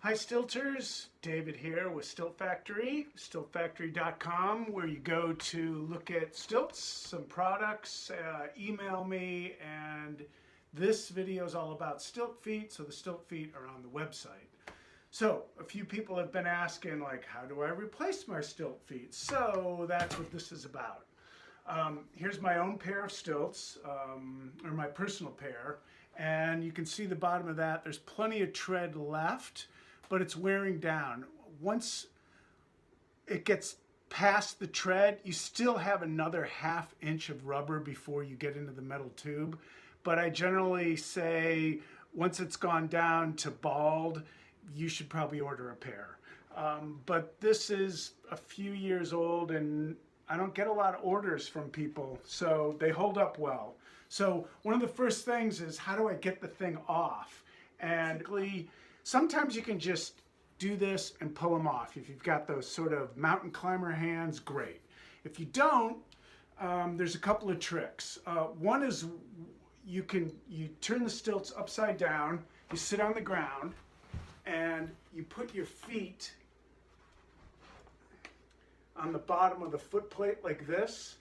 Hi Stilters, David here with Stilt Factory, stiltfactory.com, where you go to look at stilts, some products, email me, and this video is all about stilt feet, so the stilt feet are on the website. So a few people have been asking, like, how do I replace my stilt feet? So that's what this is about. Here's my own pair of stilts, or my personal pair, and you can see the bottom of that. There's plenty of tread left, but it's wearing down. Once it gets past the tread, you still have another ½ inch of rubber before you get into the metal tube. But I generally say once it's gone down to bald, you should probably order a pair. But this is a few years old and I don't get a lot of orders from people, so they hold up well. So one of the first things is, how do I get the thing off? And sometimes you can just do this and pull them off. If you've got those sort of mountain climber hands, great. If you don't, there's a couple of tricks. One is you turn the stilts upside down, you sit on the ground, and you put your feet on the bottom of the foot plate like this,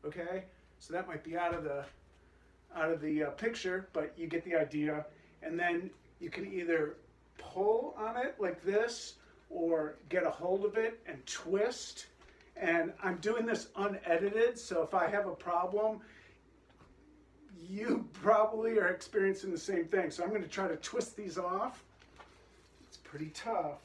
okay? So that might be out of the picture, but you get the idea. And then you can either pull on it like this or get a hold of it and twist. And I'm doing this unedited, so if I have a problem, you probably are experiencing the same thing. So I'm going to try to twist these off. It's pretty tough.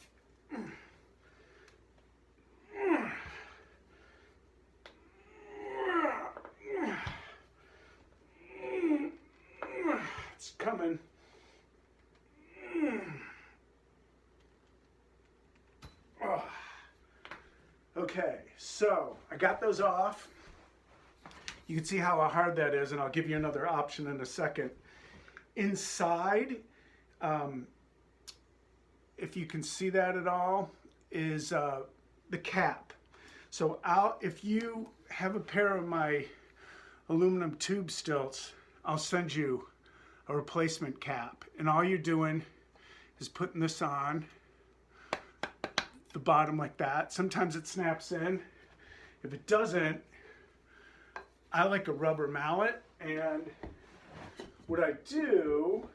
It's coming. Oh. Okay, so I got those off. You can see how hard that is, and I'll give you another option in a second. Inside, if you can see that at all, is the cap. So if you have a pair of my aluminum tube stilts, I'll send you a replacement cap. And all you're doing is putting this on the bottom like that. Sometimes it snaps in. If it doesn't, I like a rubber mallet, and what I do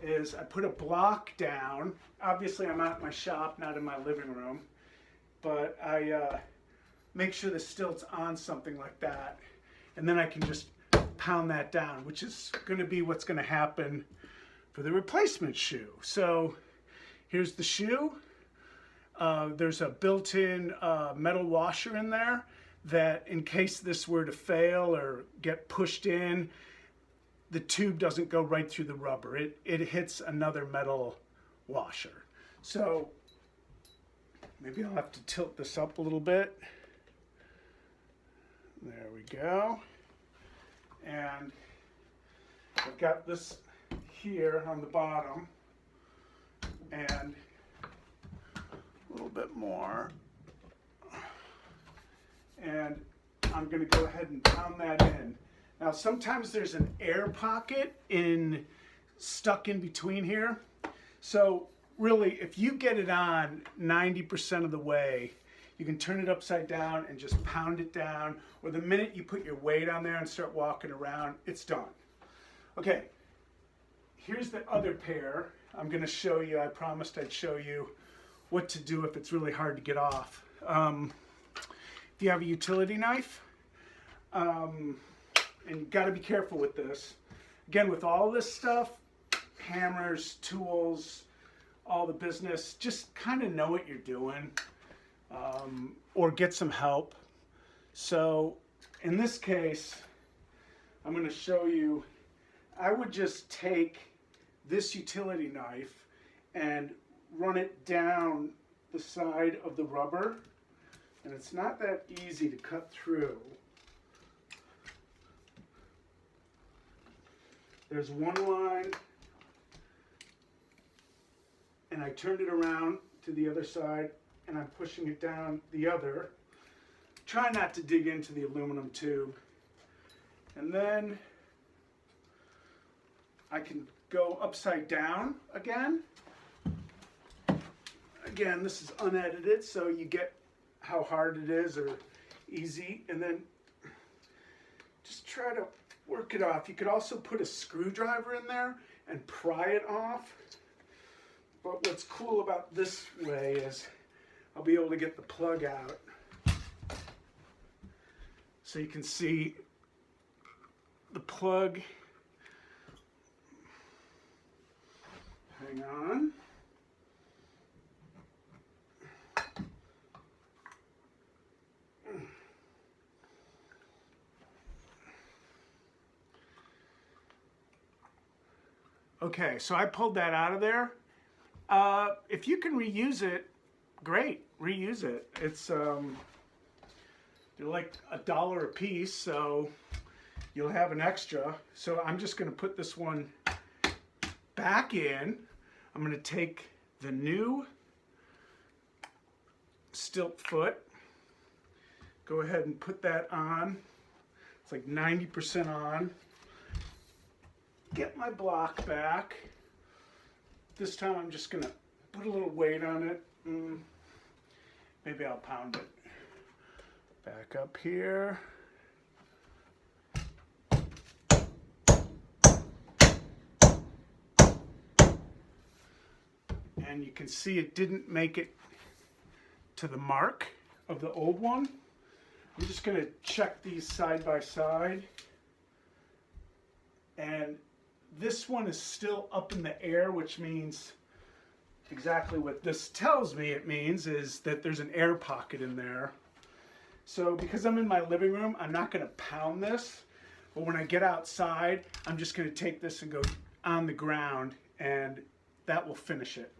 is I put a block down. Obviously I'm out in my shop, not in my living room, but I make sure the stilt's on something like that, and then I can just pound that down, which is going to be what's going to happen for the replacement shoe. So here's the shoe. There's a built-in metal washer in there that, in case this were to fail or get pushed in, the tube doesn't go right through the rubber. It hits another metal washer. So maybe I'll have to tilt this up a little bit. There we go. And I've got this here on the bottom, and a little bit more. And I'm going to go ahead and pound that in. Now sometimes there's an air pocket stuck in between here. So really, if you get it on 90% of the way, you can turn it upside down and just pound it down, or the minute you put your weight on there and start walking around, it's done. Okay, here's the other pair. I'm going to show you, I promised I'd show you what to do if it's really hard to get off. If you have a utility knife, and you got to be careful with this. Again, with all this stuff, hammers, tools, all the business, just kind of know what you're doing. Or get some help. So in this case, I'm going to show you, I would just take this utility knife and run it down the side of the rubber, and it's not that easy to cut through. There's one line, and I turned it around to the other side, and I'm pushing it down the other. Try not to dig into the aluminum tube. And then I can go upside down again again, this is unedited, so you get how hard it is or easy, and then just try to work it off. You could also put a screwdriver in there and pry it off. But what's cool about this way is I'll be able to get the plug out. So you can see the plug. Hang on. Okay, so I pulled that out of there. If you can reuse it, great, reuse it. It's they're like $1 a piece, so you'll have an extra. So I'm just going to put this one back in. I'm going to take the new stilt foot, go ahead and put that on. It's like 90% on. Get my block back. This time I'm just going to put a little weight on it. Maybe I'll pound it. Back up here. And you can see it didn't make it to the mark of the old one. I'm just going to check these side by side. And this one is still up in the air, which means exactly what this tells me it means is that there's an air pocket in there. So because I'm in my living room, I'm not going to pound this. But when I get outside, I'm just going to take this and go on the ground, and that will finish it.